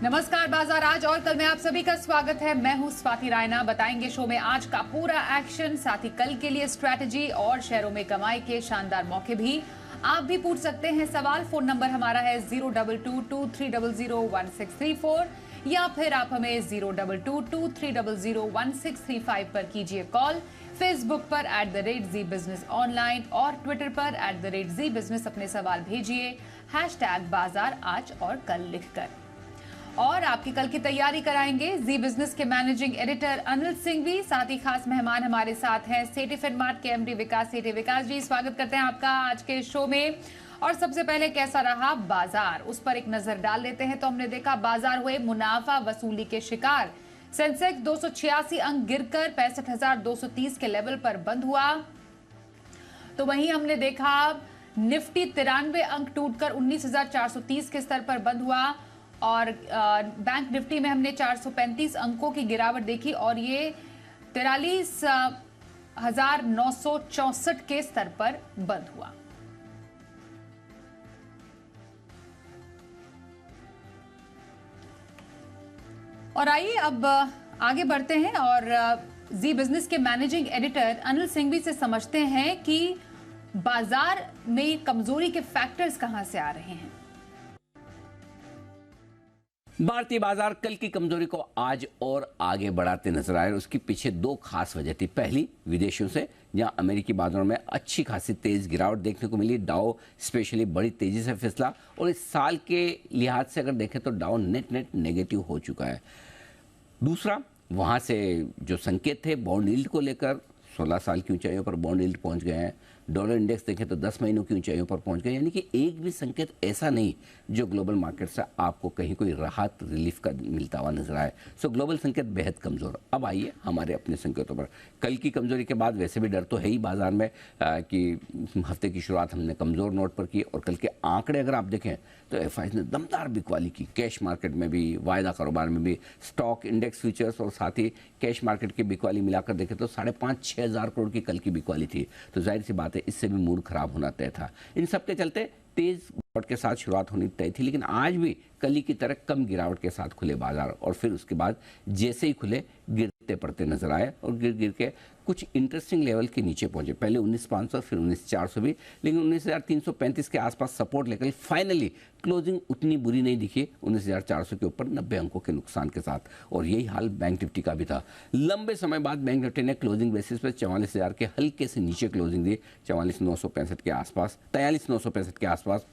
नमस्कार बाजार आज और कल में आप सभी का स्वागत है। मैं हूं स्वाति रायना। बताएंगे शो में आज का पूरा एक्शन, साथ ही कल के लिए स्ट्रैटेजी और शेयरों में कमाई के शानदार मौके भी। आप भी पूछ सकते हैं सवाल। फोन नंबर हमारा है 02223001634 या फिर आप हमें 02223001635 पर कीजिए कॉल। फेसबुक पर @ZEE बिजनेस ऑनलाइन और ट्विटर पर @ZEE बिजनेस अपने सवाल भेजिए #बाजार आज और कल लिखकर। और आपकी कल की तैयारी कराएंगे जी बिजनेस के मैनेजिंग एडिटर अनिल सिंघवी। साथ ही खास मेहमान हमारे साथ हैं सेठी फिनमार्ट के MD विकास सेठी। विकास जी, स्वागत करते हैं आपका आज के शो में। और सबसे पहले कैसा रहा बाजार, उस पर एक नजर डाल लेते हैं। तो हमने देखा बाजार हुए मुनाफा वसूली के शिकार। सेंसेक्स 286 अंक गिरकर 65,230 के लेवल पर बंद हुआ। तो वहीं हमने देखा निफ्टी 93 अंक टूटकर 19,430 के स्तर पर बंद हुआ और बैंक निफ्टी में हमने 435 अंकों की गिरावट देखी और ये 43,964 के स्तर पर बंद हुआ। और आइए अब आगे बढ़ते हैं और जी बिजनेस के मैनेजिंग एडिटर अनिल सिंघवी से समझते हैं कि बाजार में कमजोरी के फैक्टर्स कहां से आ रहे हैं। भारतीय बाजार कल की कमजोरी को आज और आगे बढ़ाते नजर आए। उसके पीछे दो खास वजह थी। पहली, विदेशों से, जहां अमेरिकी बाजारों में अच्छी खासी तेज गिरावट देखने को मिली। डाउ स्पेशली बड़ी तेजी से फिसला और इस साल के लिहाज से अगर देखें तो डाउ नेट नेगेटिव हो चुका है। दूसरा, वहां से जो संकेत थे बॉन्ड यील्ड को लेकर 16 साल की ऊंचाइयों पर बॉन्ड यील्ड पहुंच गए हैं। डॉलर इंडेक्स देखें तो 10 महीनों की ऊंचाइयों पर पहुंच गए। यानी कि एक भी संकेत ऐसा नहीं जो ग्लोबल मार्केट से आपको कहीं कोई राहत रिलीफ का मिलता हुआ नजर आए। सो ग्लोबल संकेत बेहद कमजोर। अब आइए हमारे अपने संकेतों पर। कल की कमजोरी के बाद वैसे भी डर तो है ही बाजार में कि हफ्ते की शुरुआत हमने कमजोर नोट पर की और कल के आंकड़े अगर आप देखें तो FIs ने दमदार बिकवाली की। कैश मार्केट में भी, वायदा कारोबार में भी, स्टॉक इंडेक्स फ्यूचर्स और साथ ही कैश मार्केट की बिकवाली मिलाकर देखें तो 5,500-6 हज़ार करोड़ की कल की बिकवाली थी। तो जाहिर सी बात है इससे भी मूड खराब होना तय था। इन सब के चलते तेज गिरावट के साथ शुरुआत होनी तय थी, लेकिन आज भी कल की तरह कम गिरावट के साथ खुले बाजार और फिर उसके बाद जैसे ही खुले गिरते पड़ते नजर आए और गिर के कुछ इंटरेस्टिंग लेवल के नीचे पहुंचे। पहले 19,500 फिर 19,400 भी, लेकिन 19,335 के आसपास सपोर्ट लेकर फाइनली क्लोजिंग उतनी बुरी नहीं दिखी 19,400 के ऊपर 90 अंकों के नुकसान के साथ। और यही हाल बैंक निफ्टी का भी था। लंबे समय बाद बैंक निफ्टी ने क्लोजिंग बेसिस पर 44,000 के हल्के से नीचे क्लोजिंग दी, 44,965 के आसपास, 43,965 के आसपास।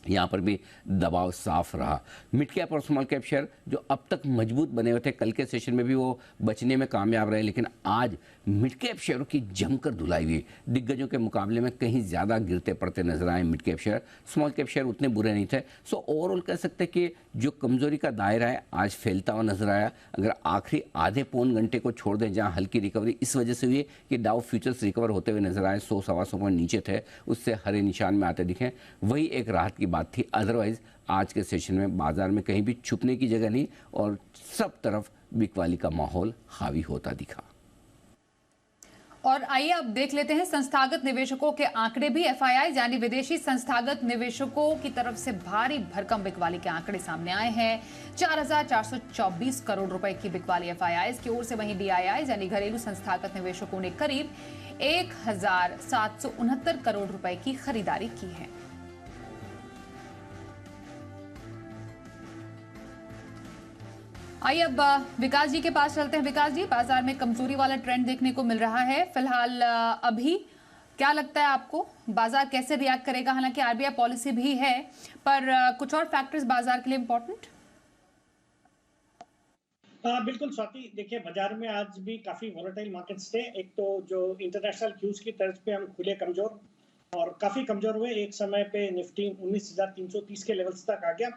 यहाँ पर भी दबाव साफ रहा। मिड कैप और स्मॉल कैप शेयर जो अब तक मजबूत बने हुए थे, कल के सेशन में भी वो बचने में कामयाब रहे, लेकिन आज मिड कैप शेयरों की जमकर धुलाई हुई। दिग्गजों के मुकाबले में कहीं ज़्यादा गिरते पड़ते नजर आए mid cap share. Small cap share उतने बुरे नहीं थे। सो ओवरऑल कह सकते हैं कि जो कमजोरी का दायरा है आज फैलता हुआ नजर आया। अगर आखिरी आधे पौन घंटे को छोड़ दें जहाँ हल्की रिकवरी इस वजह से हुई कि डाउ फ्यूचर्स रिकवर होते हुए नजर आए, 100-125 पॉइंट नीचे थे, उससे हरे निशान में आते दिखे, वही एक राहत की बात थी। अदरवाइज आज के सेशन में बाजार में कहीं भी छुपने की जगह नहीं और सब तरफ बिकवाली का माहौल हावी होता दिखा। और आइए अब देख लेते हैं संस्थागत निवेशकों के आंकड़े भी। FII यानी विदेशी संस्थागत निवेशकों की तरफ से भारी भरकम बिकवाली के आंकड़े सामने आए हैं। 4,424 करोड़ रुपए की बिकवाली FIIs की ओर से। वहीं DIIs यानी घरेलू संस्थागत निवेशकों ने करीब 1,769 करोड़ रुपए की खरीदारी की है। आइए अब विकास जी के पास चलते हैं। विकास जी, बाजार में कमजोरी वाला ट्रेंड देखने को मिल रहा है फिलहाल। अभी क्या लगता है आपको, बाजार कैसे रिएक्ट करेगा? हालांकि RBI पॉलिसी भी है, पर कुछ और फैक्टर्स बाजार के लिए इंपॉर्टेंट। बिल्कुल स्वाति, देखिए बाजार में आज भी काफी वोलेटाइल मार्केट्स थे। एक तो जो इंटरनेशनल क्यूज की तर्ज पे हम खुले कमजोर और काफी कमजोर हुए। एक समय पे निफ्टी 19,330 के लेवल्स तक आ गया,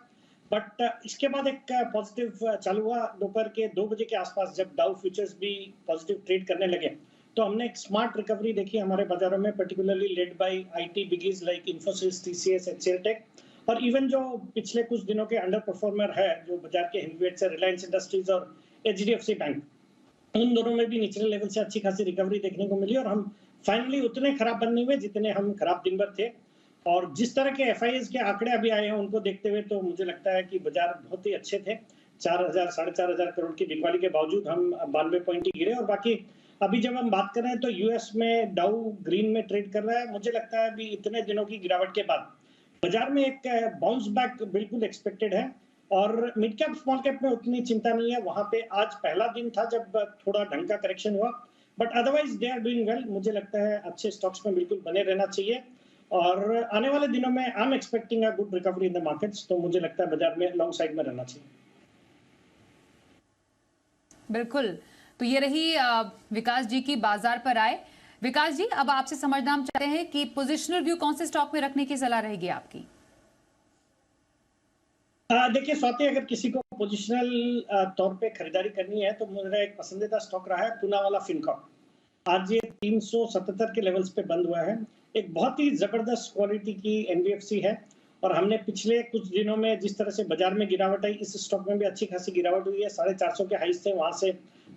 बट इसके बाद एक पॉजिटिव चालू हुआ दोपहर के 2 बजे के आसपास, जब डाउ फ्यूचर्स भी पॉजिटिव ट्रेड करने लगे तो हमने एक स्मार्ट रिकवरी देखी हमारे बाजारों में, particularly led by IT biggies like Infosys, TCS, HCL Tech. और इवन जो पिछले कुछ दिनों के अंडर परफॉर्मर है जो बाजार के हेवीवेट्स है, रिलायंस इंडस्ट्रीज और HDFC बैंक, उन दोनों में भी निचले लेवल से अच्छी खासी रिकवरी देखने को मिली और हम फाइनली उतने खराब बन नहीं हुए जितने हम खराब दिन भर थे। और जिस तरह के FIIs के आंकड़े अभी आए हैं उनको देखते हुए तो मुझे लगता है कि बाजार बहुत ही अच्छे थे। 4,000 4,500 करोड़ की बिकवाली के बावजूद हम 92 पॉइंट ही गिरे। और बाकी अभी जब हम बात कर रहे हैं तो यूएस में डाउ ग्रीन में ट्रेड कर रहा है। मुझे लगता है अभी इतने दिनों की गिरावट के बाद बाजार में एक बाउंस बैक बिल्कुल एक्सपेक्टेड है। और मिड कैप स्मॉल कैप में उतनी चिंता नहीं है। वहां पे आज पहला दिन था जब थोड़ा ढंग का करेक्शन हुआ, but otherwise they are doing well. मुझे लगता है अच्छे स्टॉक्स में बिल्कुल बने रहना चाहिए और आने वाले दिनों में I am expecting a good recovery in the markets. तो मुझे लगता है बाजार में लॉन्ग साइड में रहना चाहिए। बिल्कुल। तो ये रही विकास जी की बाजार पर आए। विकास जी, अब आपसे समझना हम चाहते हैं कि पोजिशनल व्यू कौन से स्टॉक में रखने की सलाह रहेगी आपकी? देखिए स्वाति, अगर किसी को पोजिशनल तौर पे खरीदारी करनी है तो मेरा एक पसंदीदा स्टॉक रहा है पूना वाला फिनकॉर्प। आज ये 377 के लेवल्स पे बंद हुआ है। एक बहुत ही जबरदस्त क्वालिटी की एनबीएफसी है और हमने पिछले कुछ दिनों में जिस तरह से बाजार में गिरावट आई, इस स्टॉक में भी अच्छी खासी गिरावट हुई है। 450 के हाइस थे, वहां से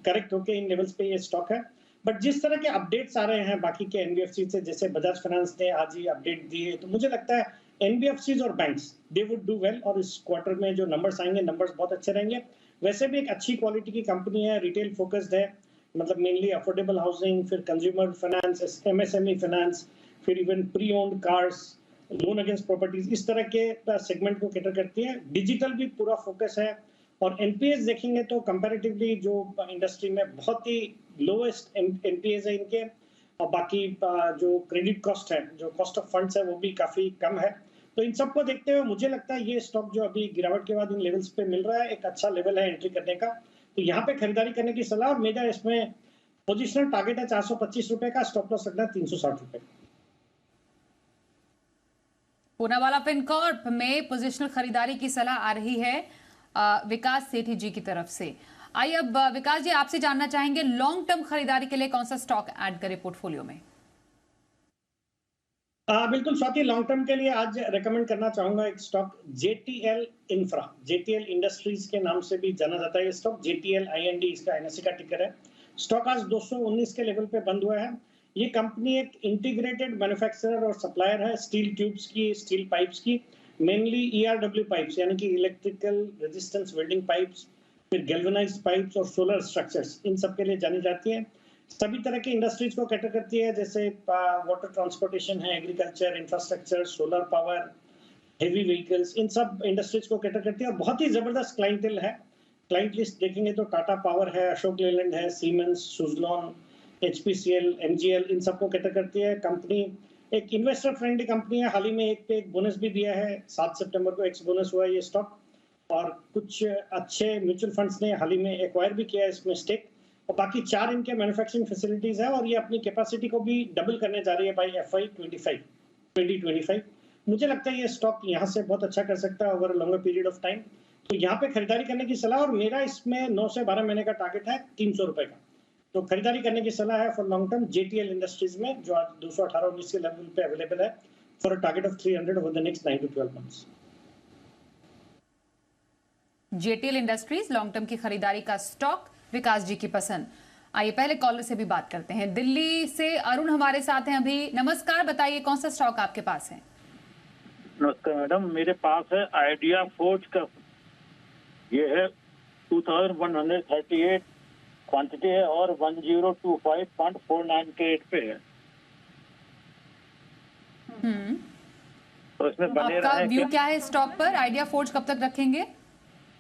करेक्ट होकर इन लेवल्स पे ये स्टॉक है। बट जिस तरह के अपडेट्स आ रहे हैं बाकी के एनबीएफसी से, जैसे बजाज फाइनेंस ने आज ही अपडेट दिए, तो मुझे लगता है एनबीएफसीज और banks they would do well और इस क्वार्टर में जो नंबर्स आएंगे, नंबर्स बहुत अच्छे रहेंगे। वैसे भी एक अच्छी क्वालिटी की कंपनी है, रिटेल फोकस्ड है, मतलब मेनली अफोर्डेबल हाउसिंग, फिर कंज्यूमर फाइनेंस, एमएसएमई फाइनेंस, फिर even pre owned cars, loan against properties, इस तरह के सेगमेंट को कैटर करती है। डिजिटल भी पूरा फोकस है। और एनपीएस देखेंगे तो कंपैरेटिवली जो इंडस्ट्री में बहुत ही लोएस्ट एनपीएस है इनके, और बाकी जो क्रेडिट कॉस्ट है, जो कॉस्ट ऑफ फंड्स है, वो भी काफी कम है। तो इन सबको देखते हुए मुझे लगता है ये स्टॉक जो अभी गिरावट के बाद इन लेवल्स पे मिल रहा है, एक अच्छा लेवल है एंट्री करने का। तो यहाँ पे खरीदारी करने की सलाह। और मेरा इसमें पोजिशनल टारगेट है 425 रुपए का, स्टॉप लॉस रखना 360 रुपए। पूना वाला फिनकॉर्प में पोजिशनल खरीदारी की सलाह आ रही है विकास सेठी जी की तरफ से। आइए अब विकास जी आपसे जानना चाहेंगे लॉन्ग टर्म खरीदारी के लिए कौन सा स्टॉक ऐड करें पोर्टफोलियो में? बिल्कुल स्वाति, लॉन्ग टर्म के लिए आज रेकमेंड करना चाहूंगा एक stock JTL infra, JTL industries के नाम से भी जाना जाता है ये स्टॉक। जेटीएल IND इसका एनएसई का टिकर है। स्टॉक आज 219 के लेवल पे बंद हुआ है। ये कंपनी एक इंटीग्रेटेड मैन्युफैक्चरर और सप्लायर है स्टील ट्यूब्स की, स्टील पाइप्स की, मेनली ERW पाइप्स यानी कि इलेक्ट्रिकल रेजिस्टेंस वेल्डिंग पाइप्स, फिर गैल्वेनाइज्ड पाइप्स और सोलर स्ट्रक्चर्स, इन सब के लिए जानी जाती है। सभी तरह की इंडस्ट्रीज को कैटर करती है, जैसे वाटर ट्रांसपोर्टेशन है, agriculture, infrastructure, solar power, heavy vehicles, इन सब इंडस्ट्रीज को कैटर करती है। और बहुत ही जबरदस्त क्लाइंटेल है। क्लाइंट लिस्ट देखेंगे तो टाटा पावर है, अशोक लेलैंड है, सीमेंस, सुजलॉन, HPCL, MGL, इन सबको कैटर करती है। कंपनी एक इन्वेस्टर फ्रेंडली कंपनी है। हाल ही में एक पे एक बोनस भी दिया है, 7 सितंबर को एक्स बोनस हुआ है ये स्टॉक। और कुछ अच्छे म्यूचुअल फंड्स ने हाल ही में एक्वायर भी किया है इसमें स्टेक। और बाकी 4 इनके मैन्युफैक्चरिंग फैसिलिटीज है और ये अपनी कैपेसिटी को भी डबल करने जा रही है बाई FY 2025। मुझे लगता है ये स्टॉक यहाँ से बहुत अच्छा कर सकता है over longer period of time. तो यहाँ पे खरीदारी करने की सलाह। और मेरा इसमें 9 से 12 महीने का टारगेट है 300 रुपए का। तो खरीदारी करने की सलाह है for long term JTL industries में, जो आज 218-19 के लेवल पे अवेलेबल है, for a target of 300 over the next 9 to 12 months. JTL industries long term की खरीदारी का स्टॉक विकास जी की पसंद। आइए पहले कॉलर से भी बात करते हैं। दिल्ली से अरुण हमारे साथ हैं अभी। नमस्कार, बताइए कौन सा स्टॉक आपके पास है? नमस्कार मैडम, मेरे पास है आइडिया फोर्ज का। ये है 2138 क्वांटिटी है और 1025.49 के रेट पे है। तो इसमें बने आपका रहे व्यू क्या है स्टॉक पर? आइडिया फोर्ज कब तक रखेंगे?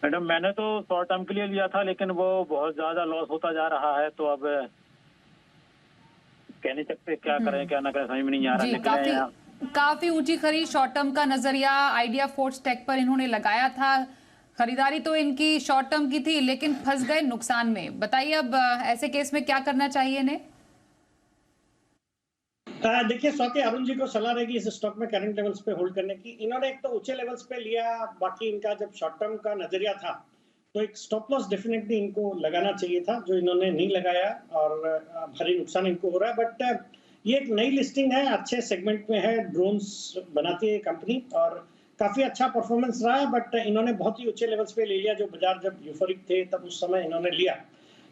मैडम मैंने तो शॉर्ट टर्म के लिए लिया था, लेकिन वो बहुत ज्यादा लॉस होता जा रहा है, तो अब कह नहीं सकते क्या करें क्या ना करें, समझ में नहीं आ रहा। जी, काफी ऊंची खरीद शॉर्ट टर्म का नजरिया आइडिया फोर्ज टेक पर इन्होंने लगाया था। खरीदारी तो इनकी शॉर्ट टर्म की थी, लेकिन फंस गए नुकसान में। बताइए अब ऐसे केस में क्या करना चाहिए इन्हें? देखिए स्वाति, अरुण जी को सलाह रहेगी इस स्टॉक में करंट लेवल्स पे होल्ड करने की। इन्होंने एक तो ऊंचे लेवल्स पे लिया, बाकी इनका जब शॉर्ट टर्म का नजरिया था तो एक स्टॉप लॉस डेफिनेटली इनको लगाना चाहिए था, जो इन्होंने नहीं लगाया और भारी नुकसान इनको हो रहा है। बट ये एक नई लिस्टिंग है, अच्छे सेगमेंट में है, ड्रोन्स बनाती है कंपनी और काफी अच्छा परफॉर्मेंस रहा है। बट इन्होंने बहुत ही ऊंचे लेवल्स पे ले लिया, जो बाजार जब यूफोरिक थे तब उस समय इन्होंने लिया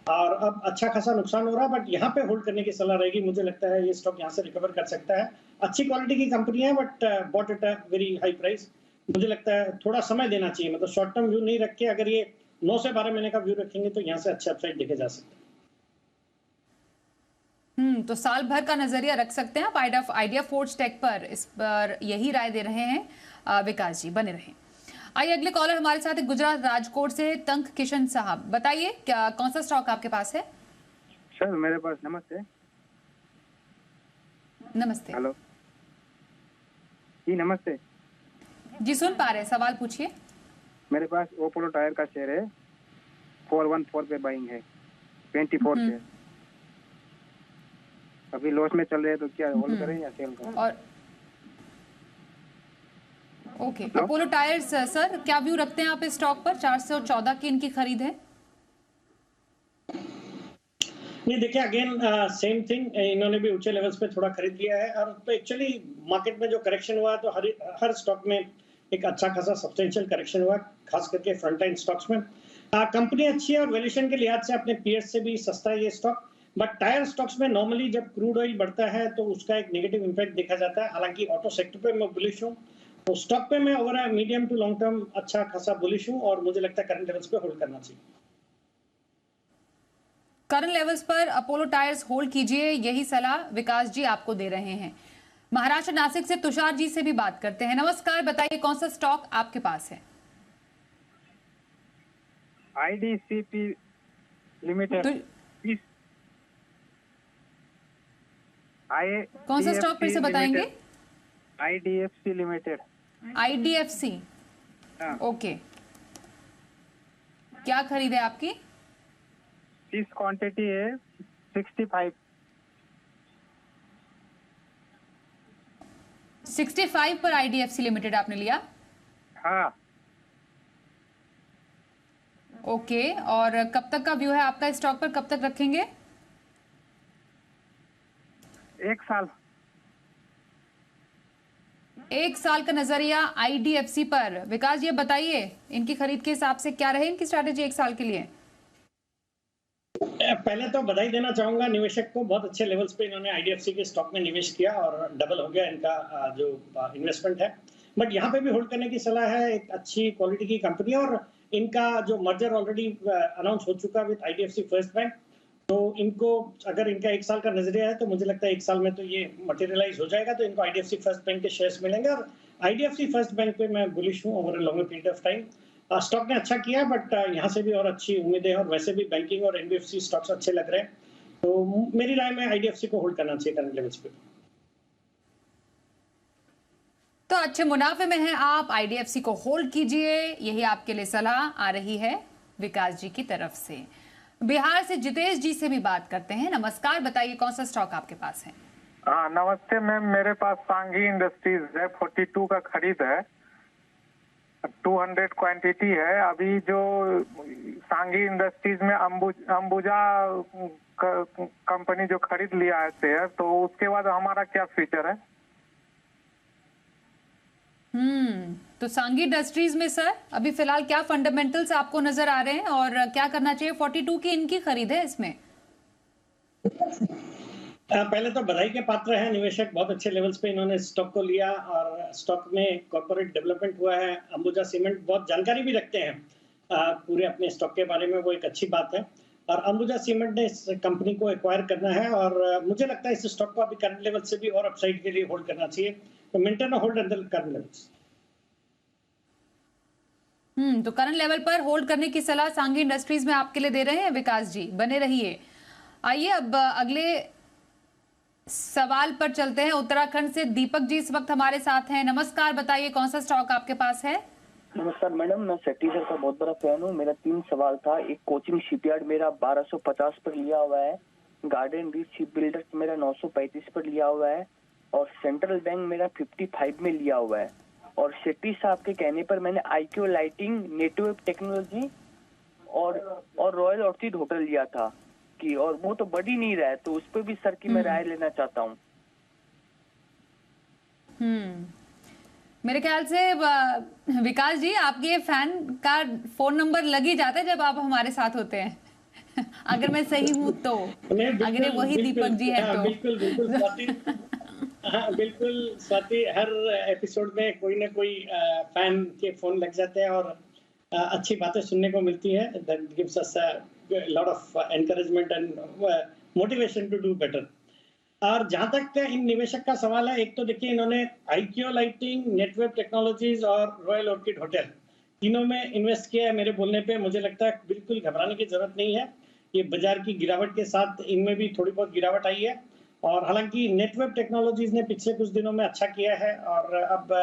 और अब अच्छा खासा नुकसान हो रहा है। बट यहाँ पे होल्ड करने की सलाह रहेगी। मुझे लगता है ये स्टॉक यहाँ से रिकवर कर सकता है। अच्छी क्वालिटी की कंपनी है, but bought at a very high price. मुझे लगता है थोड़ा समय देना चाहिए, मतलब शॉर्ट टर्म व्यू नहीं रख के अगर ये 9 से 12 महीने का व्यू रखेंगे तो यहाँ से अच्छा अपसाइड देखे जा सकते हैं। तो साल भर का नजरिया रख सकते हैं आप आइडिया फोर्ज टेक पर, इस पर यही राय दे रहे हैं विकास जी, बने रहें। आइए अगले कॉलर हमारे साथ है गुजरात राजकोट से तंक किशन साहब, बताइए क्या कौन सा स्टॉक आपके पास है? सर मेरे पास, नमस्ते। नमस्ते। हेलो जी, नमस्ते जी, सुन पा रहे हैं, सवाल पूछिए। मेरे पास ओपोलो टायर का शेयर है, 414 पे बाइंग है, 24 शेयर। अभी लॉस में चल रहे हैं तो क्या होल्ड करें या सेल करें? और ओके, अपोलो टायर्स सर क्या व्यू रखते हैं आप इस स्टॉक पर? 414 की इनकी खरीद है। नहीं देखिए, अगेन सेम थिंग, इन्होंने भी ऊंचे लेवल्स पे थोड़ा खरीद लिया है। और तो एक्चुअली मार्केट में जो करेक्शन हुआ तो हर स्टॉक में एक अच्छा खासा सब्सटेंशियल करेक्शन हुआ, खास करके फ्रंट लाइन स्टॉक्स में। कंपनी अच्छी है और वैल्यूएशन के लिहाज से अपने पीएस से भी सस्ता है ये स्टॉक। बट टायर स्टॉक्स में नॉर्मली जब क्रूड ऑयल बढ़ता है तो उसका एक नेगेटिव इंपैक्ट देखा जाता है। हालांकि ऑटो सेक्टर पे मैं बुलिश हूँ, तो स्टॉक पे मैं overall medium to long term अच्छा खासा बुलिश हूँ और मुझे लगता है करंट लेवल्स पे होल्ड करना चाहिए। करंट लेवल्स पर अपोलो टायर्स होल्ड कीजिए, यही सलाह विकास जी आपको दे रहे हैं। महाराष्ट्र नासिक से तुषार जी से भी बात करते हैं। नमस्कार, बताइए कौन सा स्टॉक आपके पास है? आईडीसीपी लिमिटेड। कौन सा स्टॉक फिर से बताएंगे? IDFC limited. IDFC, okay. क्या खरीद है आपकी? इस क्वांटिटी है 65। 65 पर आईडीएफसी लिमिटेड आपने लिया? हाँ। ओके, और कब तक का व्यू है आपका स्टॉक पर, कब तक रखेंगे? 1 साल। 1 साल का नजरिया आईडीएफसी पर। विकास जी बताइए इनकी खरीद के हिसाब से क्या रहे इनकी स्ट्रैटेजी 1 साल के लिए? पहले तो बधाई देना चाहूंगा निवेशक को, बहुत अच्छे लेवल्स पे इन्होंने आईडीएफसी के स्टॉक में निवेश किया और डबल हो गया इनका जो इन्वेस्टमेंट है। बट यहाँ पे भी होल्ड करने की सलाह है, एक अच्छी क्वालिटी की कंपनी और इनका जो मर्जर ऑलरेडी अनाउंस हो चुका विद आईडीएफसी फर्स्ट बैंक, तो इनको अगर इनका 1 साल का नजरिया है तो मुझे लगता है 1 साल में तो ये मटेरियलाइज हो जाएगा, तो इनको आईडीएफसी फर्स्ट बैंक के शेयर्स मिलेंगे। और आईडीएफसी फर्स्ट बैंक पे मैं बुलिश हूँ over a longer period of time. Stock ने अच्छा किया बट यहाँ से भी और अच्छी उम्मीदें हैं और वैसे भी बैंकिंग और एनबीएफसी स्टॉक्स अच्छे लग रहे हैं, तो मेरी राय में आईडीएफसी को होल्ड करना चाहिए करंट लेवल्स पे। तो अच्छे मुनाफे में हैं आप, आईडीएफसी को होल्ड कीजिए, यही आपके लिए सलाह आ रही है विकास जी की तरफ से। बिहार से जितेश जी से भी बात करते हैं। नमस्कार, बताइए कौन सा स्टॉक आपके पास है? हाँ नमस्ते मैम, मेरे पास सांघी इंडस्ट्रीज है, 42 का खरीद है, 200 क्वांटिटी है। अभी जो सांघी इंडस्ट्रीज में अंबुजा कंपनी जो खरीद लिया है शेयर, तो उसके बाद हमारा क्या फ्यूचर है? तो सांघी इंडस्ट्रीज में सर अभी फिलहाल क्या फंडामेंटल्स आपको नजर आ रहे हैं और क्या करना चाहिए? 42 की इनकी खरीद है इसमें। पहले तो बधाई के पात्र है निवेशक, बहुत अच्छे लेवल्स पे इन्होंने स्टॉक को लिया और स्टॉक में कॉर्पोरेट डेवलपमेंट हुआ है। अंबुजा सीमेंट बहुत जानकारी भी रखते हैं पूरे अपने स्टॉक के बारे में, वो एक अच्छी बात है। और अंबुजा सीमेंट ने इस कंपनी को एक्वायर करना है और मुझे लगता है इस स्टॉक को अभी करंट लेवल से भी और अपसाइड के लिए होल्ड करना चाहिए, तो maintain hold under current levels. तो करंट लेवल पर होल्ड करने की सलाह सांघी इंडस्ट्रीज में आपके लिए दे रहे हैं विकास जी, बने रहिए। आइए अब अगले सवाल पर चलते हैं। उत्तराखंड से दीपक जी इस वक्त हमारे साथ हैं। नमस्कार, बताइए कौन सा स्टॉक आपके पास है? नमस्कार मैडम, मैं सेट्टी सर का बहुत बड़ा फैन हूँ। मेरा 3 सवाल था। एक, कोचिंग शिपयार्ड मेरा 1250 पर लिया हुआ है, गार्डन रीच शिप बिल्डर्स मेरा 935 पर लिया हुआ है और सेंट्रल बैंक मेरा 55 में लिया हुआ है। और शेट्टी साहब के कहने पर मैंने आईक्यू लाइटिंग, नेटवर्क टेक्नोलॉजी और रॉयल ऑर्चिड होटल लिया था कि, और वो तो बढ़ ही नहीं रहा है, तो उस पर भी सर की मैं राय लेना चाहता हूँ। मेरे ख्याल से विकास जी आपके फैन का फोन नंबर लग ही जाता है जब आप हमारे साथ होते हैं अगर मैं सही हूँ तो, अगर ये वही दीपक जी है तो। बिल्कुल स्वाति, हाँ बिल्कुल स्वाति, हर एपिसोड में कोई ना कोई फैन के फोन लग जाते हैं और अच्छी बातें सुनने को मिलती है, that gives us lot of encouragement and motivation to do better. और जहां तक इन निवेशक का सवाल है, एक तो देखिए इन्होंने आईक्यू लाइटिंग, नेटवेब टेक्नोलॉजीज और रॉयल ऑर्किड होटल तीनों में इन्वेस्ट किया है। मेरे बोलने पे मुझे लगता है बिल्कुल घबराने की जरूरत नहीं है। ये बाजार की गिरावट के साथ इनमें भी थोड़ी बहुत गिरावट आई है, और हालांकि नेटवेब टेक्नोलॉजीज ने पिछले कुछ दिनों में अच्छा किया है, और अब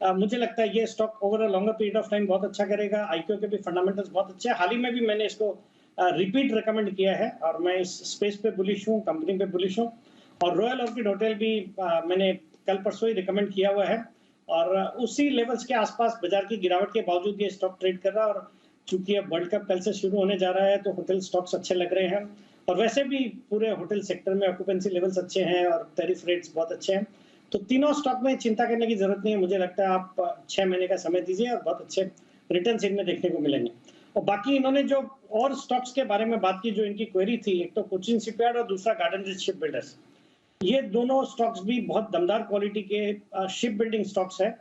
मुझे लगता है ये stock over a longer period of time बहुत अच्छा करेगा। आईक्यू के भी फंडामेंटल्स बहुत अच्छे हैं। हाल ही में भी मैंने इसको रिपीट रिकमेंड किया है, और मैं इस स्पेस पे बुलिश हूँ, कंपनी पे बुलिश हूँ। और रॉयल ऑर्किड होटल भी मैंने कल परसों ही रिकमेंड किया हुआ है, और उसी लेवल्स के आसपास बाजार की गिरावट के बावजूद ये स्टॉक ट्रेड कर रहा है। और चूंकि अब वर्ल्ड कप कल से शुरू होने जा रहा है, तो होटल स्टॉक्स अच्छे लग रहे हैं, और वैसे भी पूरे होटल सेक्टर में ऑक्यूपेंसी लेवल्स अच्छे हैं और टैरिफ रेट्स बहुत अच्छे हैं। तो तीनों स्टॉक में चिंता करने की जरूरत नहीं है। मुझे लगता है आप 6 महीने का समय दीजिए और बहुत अच्छे रिटर्न्स इनमें देखने को मिलेंगे। और बाकी इन्होंने जो और स्टॉक्स के बारे में बात की, जो इनकी क्वेरी थी, एक तो कोचिन शिपयार्ड और दूसरा गार्डन रिच शिप बिल्डर्स, ये दोनों स्टॉक्स भी बहुत दमदार क्वालिटी के शिप बिल्डिंग स्टॉक्स है,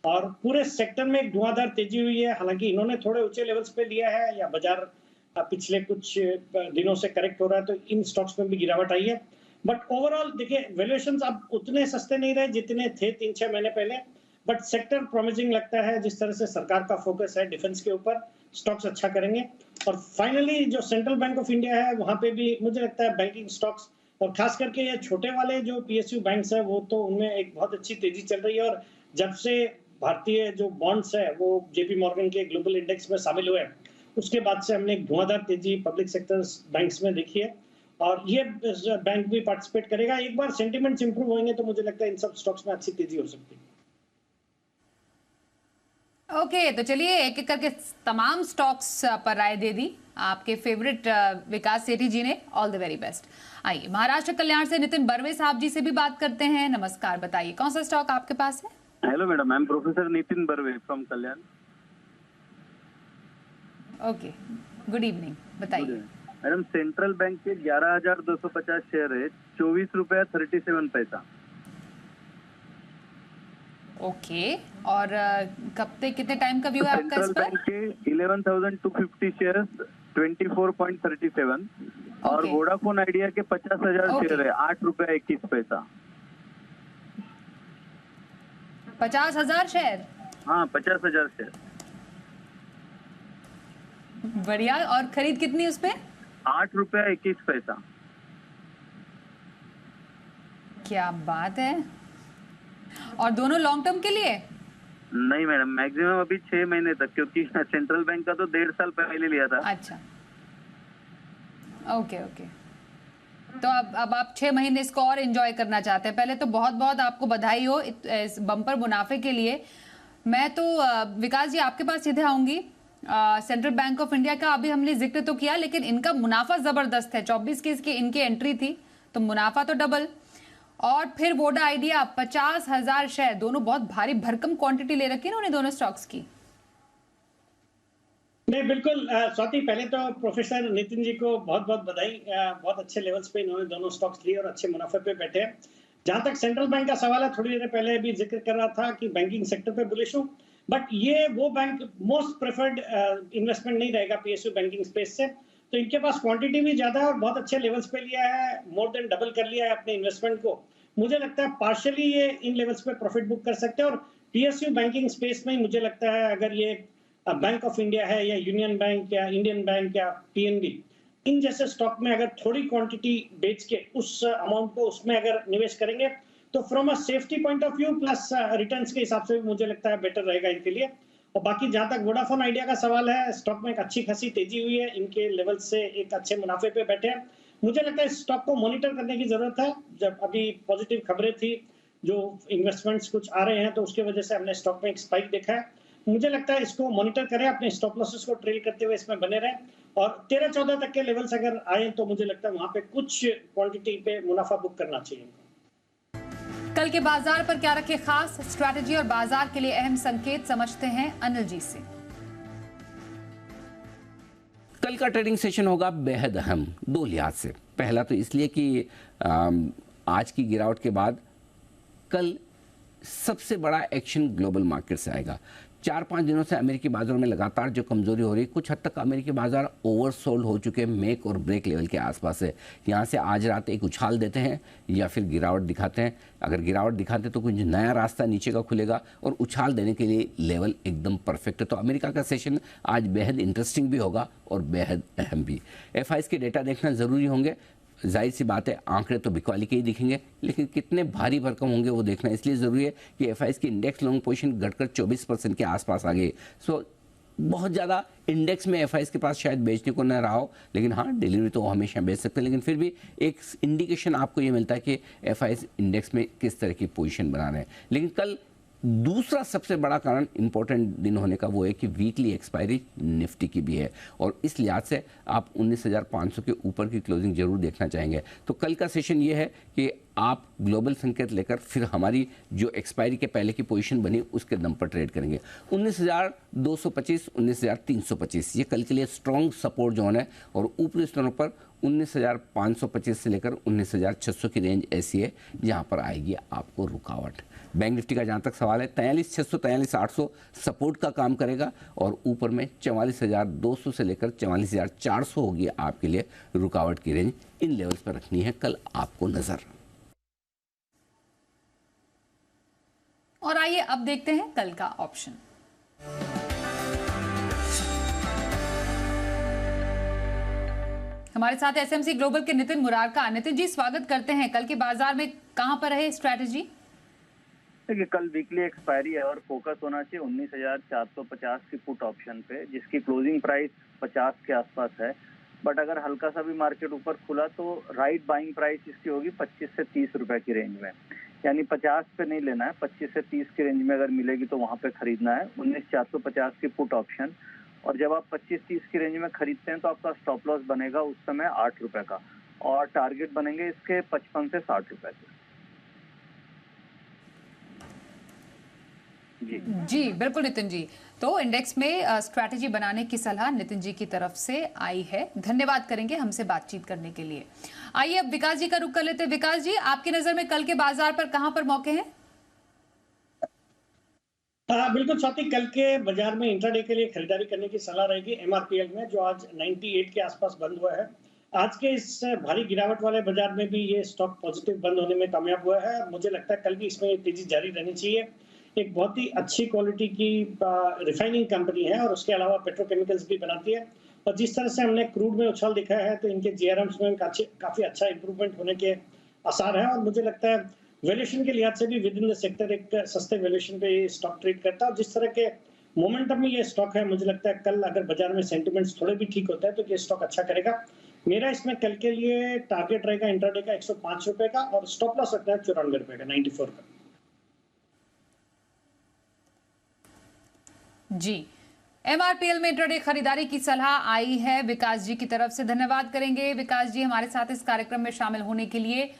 और पूरे सेक्टर में एक धुआंधार तेजी हुई है। हालांकि इन्होंने थोड़े ऊंचे लेवल्स पे लिया है, या बाजार पिछले कुछ दिनों से करेक्ट हो रहा है, तो इन स्टॉक्स में भी गिरावट आई है। बट ओवरऑल देखिए, वैल्यूएशंस अब उतने सस्ते नहीं रहे जितने थे 3-6 महीने पहले, बट सेक्टर प्रॉमिसिंग लगता है। जिस तरह से सरकार का फोकस है डिफेंस के ऊपर, स्टॉक्स अच्छा करेंगे। और फाइनली जो सेंट्रल बैंक ऑफ इंडिया है, वहां पे भी मुझे लगता है बैंकिंग स्टॉक्स, और खास करके ये छोटे वाले जो पीएसयू बैंक्स है, वो तो उनमें एक बहुत अच्छी तेजी चल रही है। और जब से भारतीय जो बॉन्ड्स है वो जेपी मॉर्गन के ग्लोबल इंडेक्स में शामिल हुए, उसके बाद से हमने एक धुआंधार तेजी पब्लिक सेक्टर बैंक्स में देखी है, और ये बैंक भी पार्टिसिपेट करेगा। एक बार सेंटिमेंट्स इंप्रूव होंगे तो मुझे लगता है इन सब स्टॉक्स में अच्छी तेजी हो सकती है। ओके, तो चलिए एक एक करके तमाम स्टॉक्स पर राय दे दी आपके फेवरेट विकास सेठी जी ने। All the very best. आइए महाराष्ट्र कल्याण से नितिन बर्वे साहब जी से भी बात करते हैं। नमस्कार, बताइए कौन सा स्टॉक आपके पास है? Hello madam, I am professor Nitin Barve from Kalyan. Okay, good evening, बताइए। मैडम, सेंट्रल बैंक के 11,250 शेयर है, 24 रुपया 37 पैसा। ओके, और कब तक, कितने टाइम का व्यू है आपका इस सेंट्रल पर? बैंक के 11,250 शेयर 24.37, और Okay. वोडाफोन आइडिया के 50,000 Okay. शेयर है, 8 रुपया 21 पैसा। 50,000 शेयर? हाँ, 50,000 शेयर। बढ़िया। और खरीद कितनी उस पे? 8 रुपया 21 पैसा। क्या बात है। और दोनों लॉन्ग टर्म के लिए? नहीं मैडम, मैक्सिमम अभी 6 महीने तक, क्योंकि सेंट्रल बैंक का तो 1.5 साल पहले लिया था। अच्छा, ओके ओके। तो अब आप 6 महीने इसको और एंजॉय करना चाहते हैं। पहले तो बहुत बहुत आपको बधाई हो इस बम्पर मुनाफे के लिए। मैं तो विकास जी आपके पास सीधे आऊंगी। सेंट्रल बैंक ऑफ इंडिया का अभी हमने जिक्र तो किया, लेकिन इनका मुनाफा जबरदस्त है। 24 की इसकी इनकी एंट्री थी, तो मुनाफा तो डबल। और फिर वोडा आइडिया 50,000 शेयर, दोनों बहुत भारी भरकम क्वांटिटी ले रखी है उन्होंने दोनों स्टॉक्स की। नहीं, बिल्कुल स्वाति, पहले तो प्रोफेसर नितिन जी को बहुत बहुत बधाई। बहुत अच्छे लेवल्स पे इन्होंने दोनों स्टॉक्स लिए और अच्छे मुनाफे पे बैठे हैं। जहां तक सेंट्रल बैंक का सवाल है, थोड़ी देर पहले भी जिक्र कर रहा था कि बैंकिंग सेक्टर पे बुलिश हूं, बट ये वो बैंक मोस्ट प्रेफर्ड इन्वेस्टमेंट नहीं रहेगा पीएसयू बैंकिंग स्पेस से। तो इनके पास क्वांटिटी भी ज्यादा है और बहुत अच्छे लेवल्स पे लिया है, मोर देन डबल कर लिया है अपने इन्वेस्टमेंट को। मुझे लगता है पार्शियली ये इन लेवल्स पे प्रॉफिट बुक कर सकते हैं। और पीएसयू बैंकिंग स्पेस में मुझे लगता है अगर ये बैंक ऑफ इंडिया है या यूनियन बैंक या इंडियन बैंक या पीएनबी, इन जैसे स्टॉक में अगर थोड़ी क्वांटिटी बेच के उस अमाउंट को उसमें अगर निवेश करेंगे, तो from a safety point of view plus returns के हिसाब से भी मुझे लगता है बेटर रहेगा इनके लिए। और बाकी जहां तक वोडाफोन आइडिया का सवाल है, स्टॉक में एक अच्छी खासी तेजी हुई है, इनके लेवल से एक अच्छे मुनाफे पे बैठे हैं। मुझे लगता है इस स्टॉक को मॉनिटर करने की जरूरत है। जब अभी पॉजिटिव खबरें थी, जो इन्वेस्टमेंट्स कुछ आ रहे हैं, तो उसकी वजह से हमने स्टॉक में एक स्पाइक देखा है। मुझे लगता है इसको मॉनिटर करें, अपने स्टॉप लॉसेस को ट्रेल करते हुए इसमें बने रहें, और 13-14 तक के लेवल्स अगर आए तो मुझे लगता है वहां पे कुछ क्वांटिटी पे मुनाफा बुक करना चाहिए। कल के बाजार पर क्या रखे खास स्ट्रैटेजी और बाजार के लिए अहम संकेत, समझते हैं अनिल जी से। कल का ट्रेडिंग सेशन होगा बेहद अहम 2 लिहाज से। पहला तो इसलिए कि आज की गिरावट के बाद कल सबसे बड़ा एक्शन ग्लोबल मार्केट से आएगा। 4-5 दिनों से अमेरिकी बाजारों में लगातार जो कमजोरी हो रही है, कुछ हद तक अमेरिकी बाजार ओवरसोल्ड हो चुके हैं, मेक और ब्रेक लेवल के आसपास है। यहाँ से आज रात एक उछाल देते हैं या फिर गिरावट दिखाते हैं। अगर गिरावट दिखाते तो कुछ नया रास्ता नीचे का खुलेगा और उछाल देने के लिए लेवल एकदम परफेक्ट है। तो अमेरिका का सेशन आज बेहद इंटरेस्टिंग भी होगा और बेहद अहम भी। एफआईज के डेटा देखना जरूरी होंगे। जाहिर सी बात है आंकड़े तो बिकवाली के ही दिखेंगे, लेकिन कितने भारी भरकम होंगे वो देखना इसलिए ज़रूरी है कि एफआईज की इंडेक्स लॉन्ग पोजीशन घटकर 24% के आसपास आ गई। सो बहुत ज़्यादा इंडेक्स में एफआईज के पास शायद बेचने को न रहा हो, लेकिन हाँ डिलीवरी तो वो हमेशा बेच सकते हैं। लेकिन फिर भी एक इंडिकेशन आपको ये मिलता है कि एफआईज इंडेक्स में किस तरह की पोजीशन बना रहे हैं। लेकिन कल दूसरा सबसे बड़ा कारण इंपॉर्टेंट दिन होने का वो है कि वीकली एक्सपायरी निफ्टी की भी है और इस लिहाज से आप 19,500 के ऊपर की क्लोजिंग जरूर देखना चाहेंगे। तो कल का सेशन ये है कि आप ग्लोबल संकेत लेकर फिर हमारी जो एक्सपायरी के पहले की पोजीशन बनी उसके दम पर ट्रेड करेंगे। 19,225, 19,325 ये कल के लिए स्ट्रॉन्ग सपोर्ट जोन है और ऊपरी स्तरों पर 19,525 से लेकर 19,600 की रेंज ऐसी है जहां पर आएगी आपको रुकावट। बैंक निफ्टी का जहां तक सवाल है 43,600, 43,800 सपोर्ट का काम करेगा और ऊपर में 44,200 से लेकर 44,400 होगी आपके लिए रुकावट की रेंज। इन लेवल्स पर रखनी है कल आपको नजर। और आइए अब देखते हैं कल का ऑप्शन। हमारे साथ एसएमसी ग्लोबल के नितिन मुरारका। नितिन जी स्वागत करते हैं। कल के बाजार में कहां पर रहे स्ट्रैटेजी? देखिए कल वीकली एक्सपायरी है और फोकस होना चाहिए 19,450 की पुट ऑप्शन पे, जिसकी क्लोजिंग प्राइस 50 के आसपास है। बट अगर हल्का सा भी मार्केट ऊपर खुला तो राइट बाइंग प्राइस इसकी होगी 25 से 30 रुपए की रेंज में, यानी 50 पे नहीं लेना है, 25 से 30 की रेंज में अगर मिलेगी तो वहां पे खरीदना है 19,450 की पुट ऑप्शन। और जब आप 25-30 की रेंज में खरीदते हैं तो आपका स्टॉप लॉस बनेगा उस समय 8 रुपए का और टारगेट बनेंगे इसके 55 से 60 रुपए के। जी बिल्कुल नितिन जी। तो इंडेक्स में स्ट्रैटेजी बनाने की सलाह नितिन जी की तरफ से आई है। धन्यवाद करेंगे हमसे बातचीत करने के लिए। आइए अब विकास जी का रुख कर लेते हैं। विकास जी आपकी नजर में कल के बाजार पर कहां पर मौके हैं? बिल्कुल स्वाति, कल के बाजार में इंट्राडे के लिए खरीदारी करने की सलाह रहेगी एमआरपीएल में, जो आज 98 के आसपास बंद हुआ है। आज के इस भारी गिरावट वाले बाजार में भी ये स्टॉक पॉजिटिव बंद होने में कामयाब हुआ है। मुझे लगता है कल भी इसमें तेजी जारी रहनी चाहिए। एक बहुत ही अच्छी क्वालिटी की रिफाइनिंग कंपनी है और उसके अलावा पेट्रोकेमिकल्स भी बनाती है। और जिस तरह से हमने क्रूड में उछाल दिखा है तो इनके जीआरएम्स में काफी अच्छा इंप्रूवमेंट होने के आसार है। और मुझे लगता है वैल्यूएशन के लिहाज से भी विद इन द सेक्टर एक सस्ते वैल्यूएशन पे ये स्टॉक ट्रेड करता है। और जिस तरह के मोमेंटम में ये स्टॉक है, मुझे लगता है कल अगर बाजार में सेंटिमेंट्स थोड़े भी ठीक होता है तो ये स्टॉक अच्छा करेगा। मेरा इसमें कल के लिए टारगेट रहेगा इंट्राडे का 105 रुपए का और स्टॉप लॉस रखना है 94 रुपए का, 94 का। जी एमआरपीएल में इंट्राडे खरीदारी की सलाह आई है विकास जी की तरफ से। धन्यवाद करेंगे विकास जी हमारे साथ इस कार्यक्रम में शामिल होने के लिए।